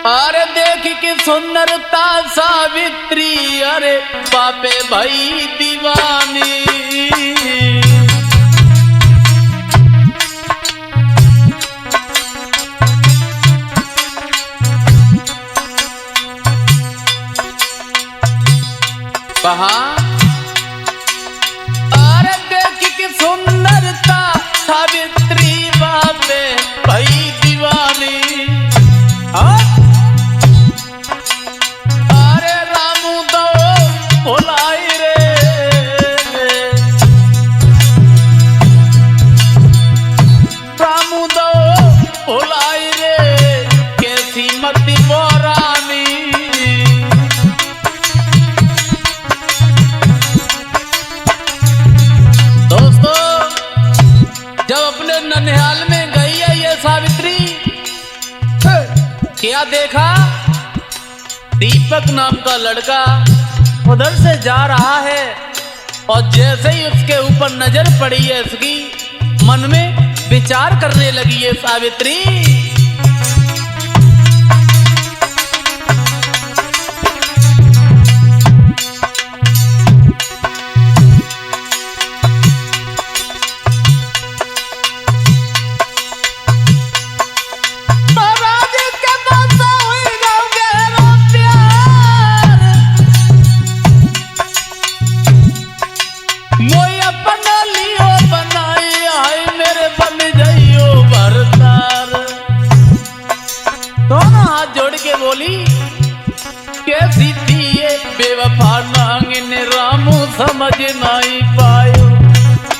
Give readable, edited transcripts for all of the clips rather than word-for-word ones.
अरे देख की सुंदरता सावित्री, अरे पापे भाई दीवानी। कहा अरे देख की सुंदरता सावित्री, पापे भाई दीवानी। ननिहाल में गई है ये सावित्री, क्या देखा दीपक नाम का लड़का उधर से जा रहा है और जैसे ही उसके ऊपर नजर पड़ी है इसकी, मन में विचार करने लगी है सावित्री। बोली कैसी थी ये बेवफा नांगिन, रामू समझ नहीं पायो।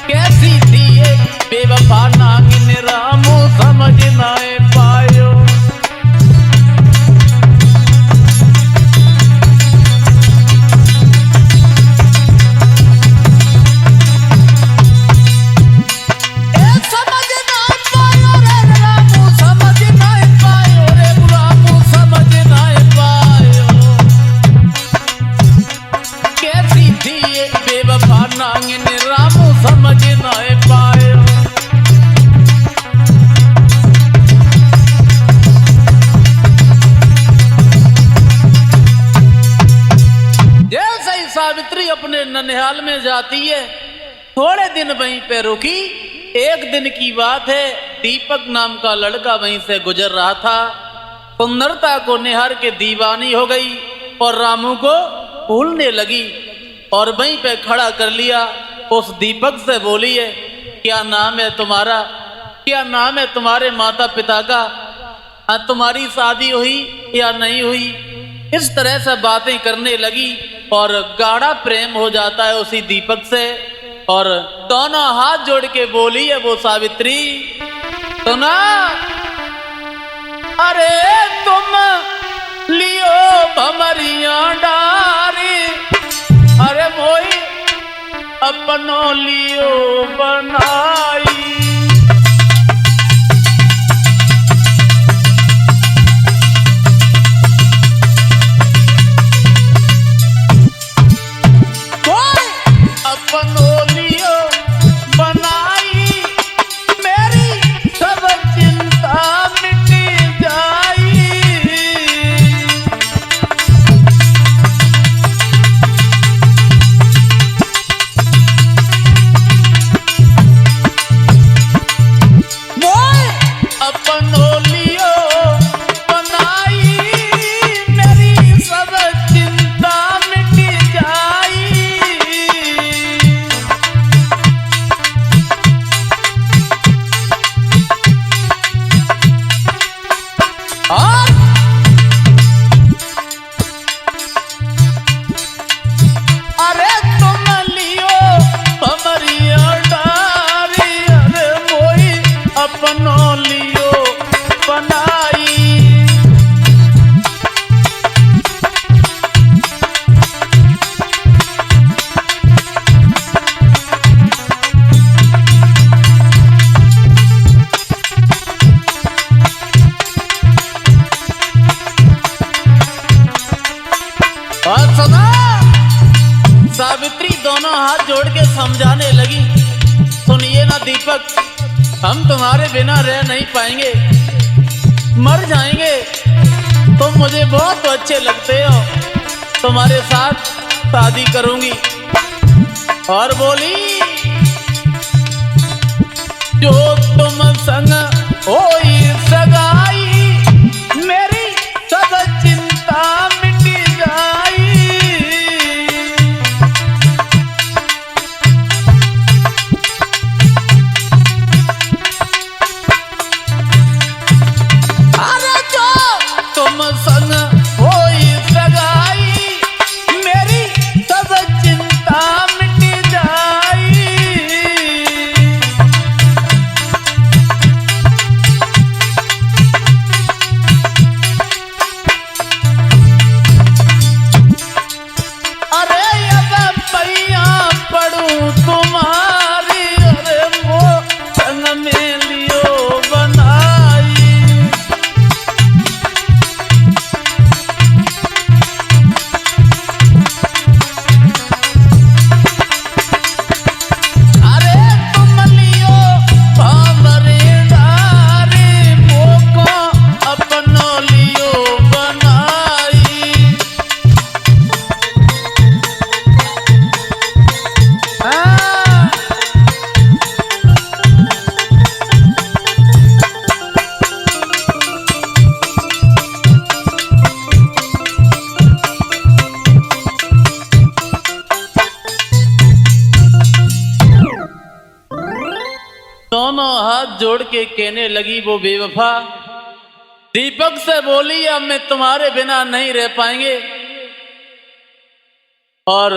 कैसी थी ये बेवफा नांगिन, रामू समझ नहीं पायो। सावित्री अपने ननिहाल में जाती है, थोड़े दिन वहीं पे रुकी। एक दिन की बात है, दीपक नाम का लड़का वहीं से गुजर रहा था। सुंदरता को निहार के दीवानी हो गई और रामू को भूलने लगी और वहीं पे खड़ा कर लिया। उस दीपक से बोली है, क्या नाम है तुम्हारा, क्या नाम है तुम्हारे माता पिता का, तुम्हारी शादी हुई या नहीं हुई। इस तरह से बातें करने लगी और गाढ़ा प्रेम हो जाता है उसी दीपक से। और दोनों हाथ जोड़ के बोली है वो सावित्री, तो ना अरे तुम लियो भमरिया डारी, अरे मोई अपनो लियो बनाई। दोनों हाथ जोड़ के समझाने लगी, सुनिए ना दीपक, हम तुम्हारे बिना रह नहीं पाएंगे, मर जाएंगे। तुम मुझे बहुत अच्छे लगते हो, तुम्हारे साथ शादी करूंगी। और बोली जो तुम संग होई सगाई, मेरी सब चिंता मिट जाई। अरे जो तुम संग होई सगाई, मेरी सब चिंता मिट जाई। अरे अब पैया पड़ूं तुम्हारी, अरे वो संग में लियो बनाई। अरे तुम लियो खबरदारी, मोको अपनो लियो बनाई। हाँ। दोनों हाथ जोड़ के कहने लगी वो बेवफा, दीपक से बोली अब मैं तुम्हारे बिना नहीं रह पाएंगे। और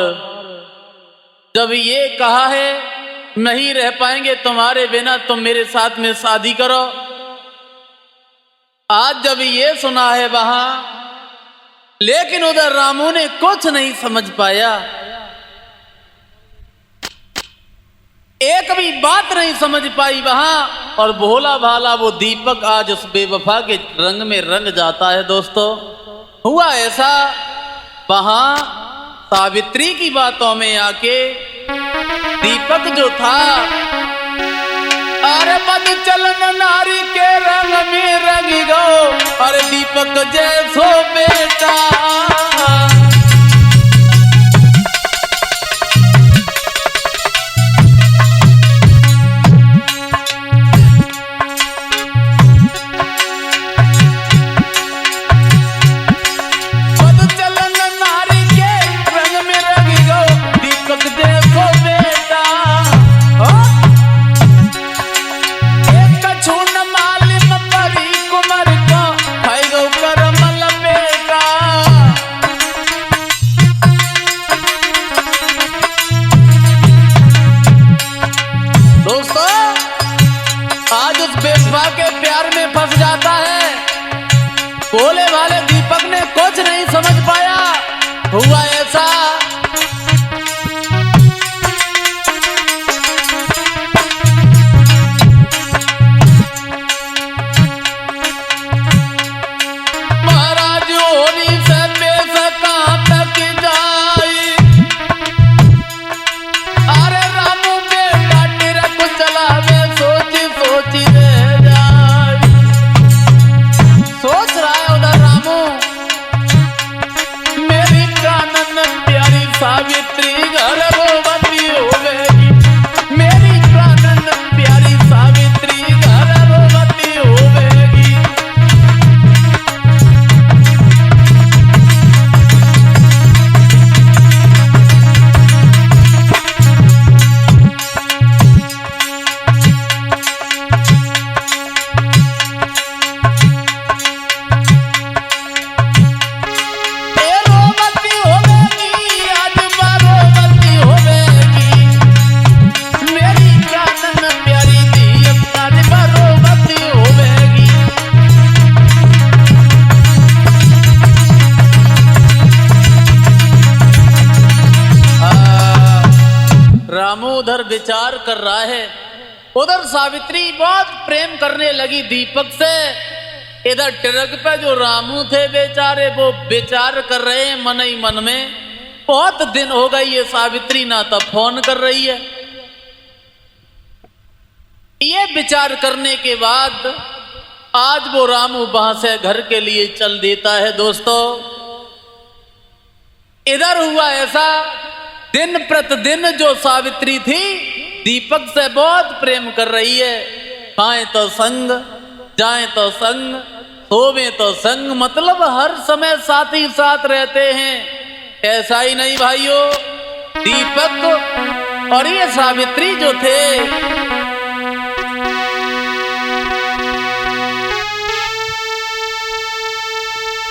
जब ये कहा है नहीं रह पाएंगे तुम्हारे बिना, तुम मेरे साथ में शादी करो। आज जब ये सुना है वहां, लेकिन उधर रामू ने कुछ नहीं समझ पाया, एक भी बात नहीं समझ पाई वहां। और भोला भाला वो दीपक आज उस बेवफा के रंग में रंग जाता है। दोस्तों, हुआ ऐसा, वहां सावित्री की बातों में आके दीपक जो था, अरे पद चलन नारी के रंग में रंग गो, अरे दीपक जैसो बेटा। बेवफा के प्यार में फंस जाता है। भोले वाले दीपक ने कुछ नहीं समझ पाया। हुआ ऐसा, महाराज होनी से बेसका तक जाई, अरे रामू बेटा तेरा को चलावे सोची सोची रह जाई। सोच रहा है उधर रामू, मेरी कानन प्यारी सावित्री गर्भवती होवेगी, मेरी कानन प्यारी सावित्री गर्भवती होवेगी। रामू उधर विचार कर रहा है, उधर सावित्री बहुत प्रेम करने लगी दीपक से। इधर ट्रक पे जो रामू थे बेचारे, वो विचार कर रहे हैं मन ही मन में, बहुत दिन हो गई ये सावित्री ना तो फोन कर रही है। ये विचार करने के बाद आज वो रामू वहां से घर के लिए चल देता है। दोस्तों, इधर हुआ ऐसा, दिन प्रतिदिन जो सावित्री थी दीपक से बहुत प्रेम कर रही है। खाएं तो संग, जाएं तो संग, सोवे तो संग, मतलब हर समय साथ ही साथ रहते हैं। ऐसा ही नहीं भाइयों, दीपक और ये सावित्री जो थे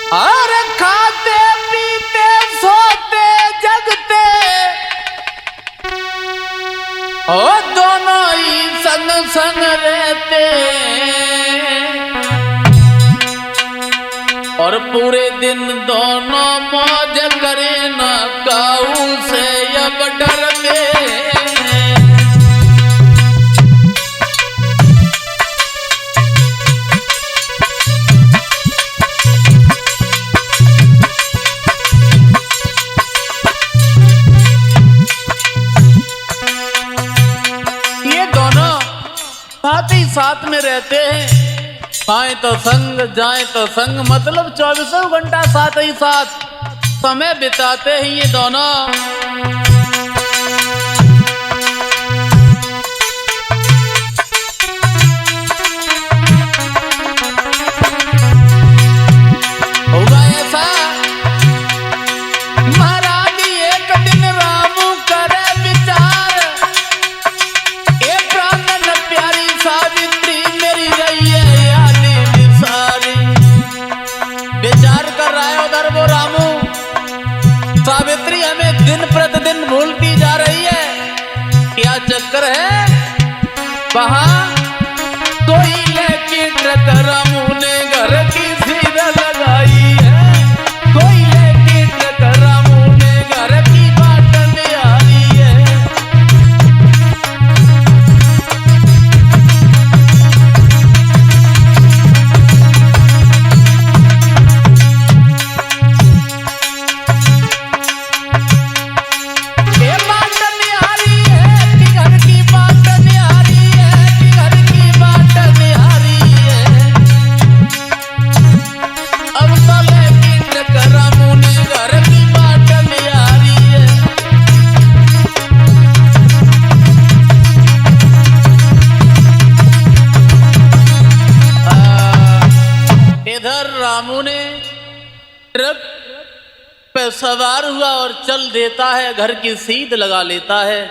और खाते पीते सोते जगते और दोनों ही संग संग रहते और पूरे दिन दोनों मौज करे ना काऊ से अब डरते। ये दोनों साथ ही साथ में रहते हैं। खाएं तो संग, जाएं तो संग, मतलब 24 घंटा साथ ही साथ समय बिताते हैं ये दोनों। होगा ऐसा, महाराज एक दिन रामू करे विचार, ए प्राण प्यारी सावित्री मेरी रही है विचार कर रहा है उधर वो रामू। सावित्री हमें दिन प्रतिदिन भूलती जा रही है, क्या चक्कर है? वहां कोई लेके ट्रक रामू ने घर की सीधा लगाई है, कोई लेके ट्रक रामू ने घर की बाट निहारी है। रामू ने ट्रक पे सवार हुआ और चल देता है, घर की सीध लगा लेता है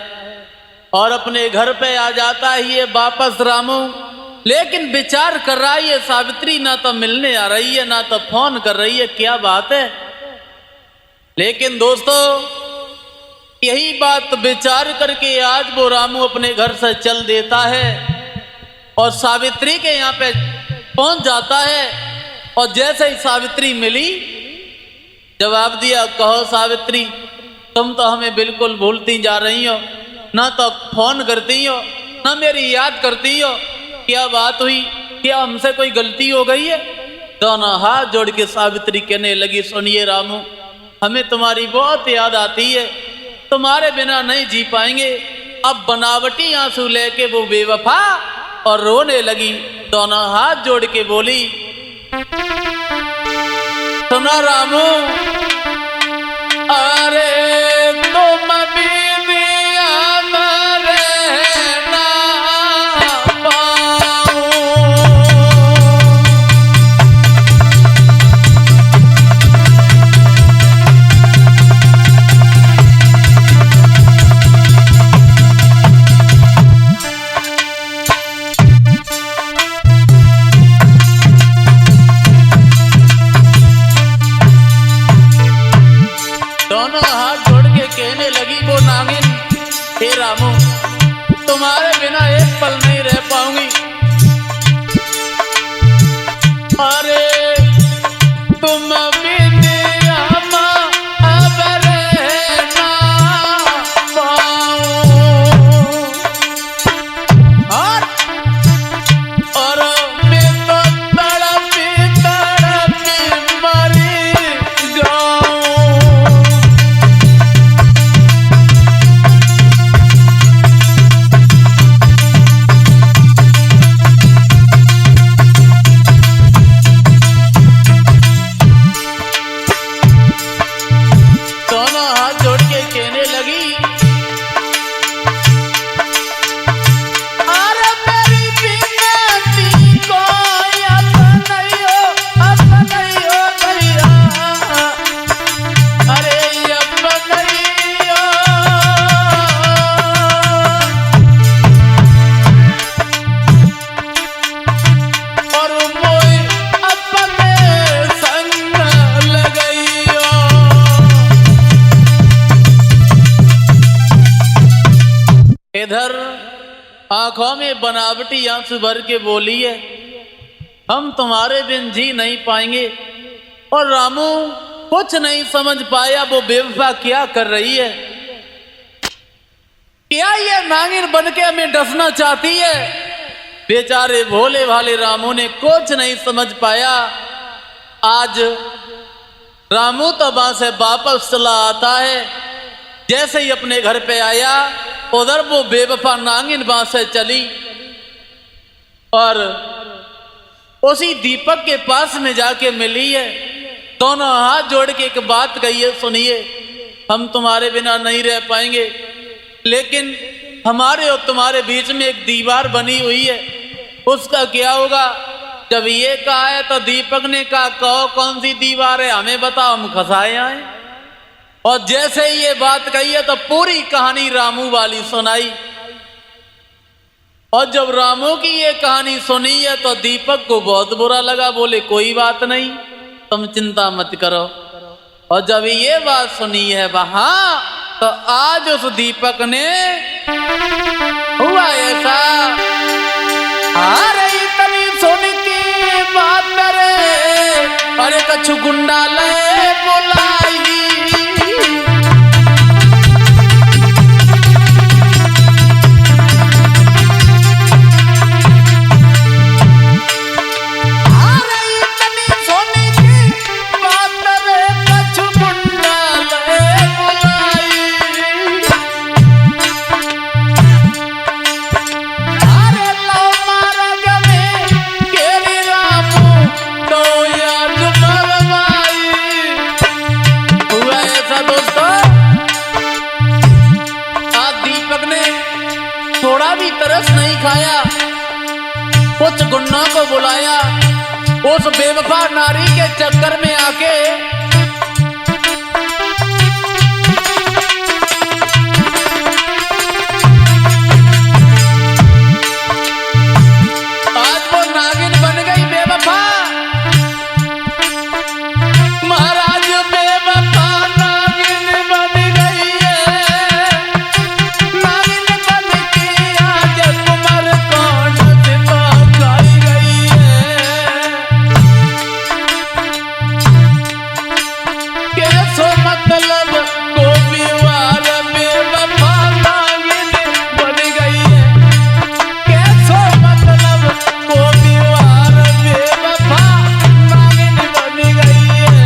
और अपने घर पे आ जाता है ये वापस रामू। लेकिन विचार कर रहा है ये सावित्री ना तो मिलने आ रही है ना तो फोन कर रही है, क्या बात है। लेकिन दोस्तों, यही बात विचार करके आज वो रामू अपने घर से चल देता है और सावित्री के यहाँ पे पहुंच जाता है। और जैसे ही सावित्री मिली, जवाब दिया, कहो सावित्री, तुम तो हमें बिल्कुल भूलती जा रही हो, ना तो फोन करती हो ना मेरी याद करती हो, क्या बात हुई? क्या हमसे कोई गलती हो गई है? दोनों हाथ जोड़ के सावित्री कहने लगी, सुनिए रामू, हमें तुम्हारी बहुत याद आती है, तुम्हारे बिना नहीं जी पाएंगे। अब बनावटी आंसू लेके वो बेवफा और रोने लगी, दोनों हाथ जोड़ के बोली, सुना रामू, अरे तुम भी रामू, तुम्हारे बिना एक पल नहीं रह पाऊंगी। अरे तुम बिना हम अब रह ना पाऊं, और मैं तो तड़पी तड़पी मर जाऊं। इधर आंखों में बनावटी आंसू भर के बोली है, हम तुम्हारे बिन जी नहीं पाएंगे। और रामू कुछ नहीं समझ पाया वो बेवफा क्या कर रही है। क्या ये नागिन बन के हमें डसना चाहती है? बेचारे भोले भाले रामू ने कुछ नहीं समझ पाया। आज रामू तो वहां से वापस चला आता है। जैसे ही अपने घर पे आया, उधर वो बेवफा नागिन वहां से चली और उसी दीपक के पास में जाके मिली है। दोनों हाथ जोड़ के एक बात कही है, सुनिए, हम तुम्हारे बिना नहीं रह पाएंगे, लेकिन हमारे और तुम्हारे बीच में एक दीवार बनी हुई है, उसका क्या होगा? जब ये कहा है तो दीपक ने कहा, कहो कौन सी दीवार है, हमें बताओ, हम खसाए आए। और जैसे ही ये बात कही है तो पूरी कहानी रामू वाली सुनाई। और जब रामू की ये कहानी सुनी है तो दीपक को बहुत बुरा लगा। बोले कोई बात नहीं, तुम चिंता मत करो। और जब ये बात सुनी है वहां, तो आज उस दीपक ने हुआ ऐसा, अरे इतनी सुन की बात करे, अरे कछु गुंडा ले बुलाई। तरस नहीं खाया, कुछ गुंडों को बुलाया, उस बेवफा नारी के चक्कर में आके आज वो नागिन बन गई बेवफा। महाराज बेवफा नागिन बन गई है, नागिन बन के आज कुमार कौन से पकाई गई है। कैसो मतलब को विवार बेवफा नागिन बन गई है, कैसो मतलब को विवार बेवफा नागिन बन गई है।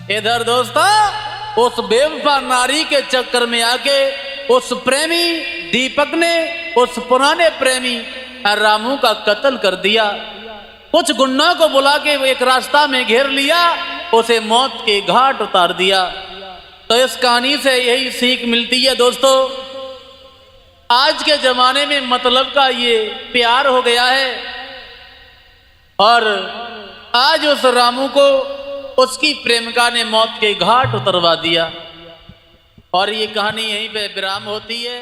इधर दोस्तों, उस बेवफा नारी के चक्कर में आके उस प्रेमी दीपक ने उस पुराने प्रेमी रामू का कत्ल कर दिया। कुछ गुंडों को बुला के एक रास्ता में घेर लिया, उसे मौत के घाट उतार दिया। तो इस कहानी से यही सीख मिलती है दोस्तों, आज के जमाने में मतलब का ये प्यार हो गया है। और आज उस रामू को उसकी प्रेमिका ने मौत के घाट उतरवा दिया। और ये कहानी यहीं पे विराम होती है।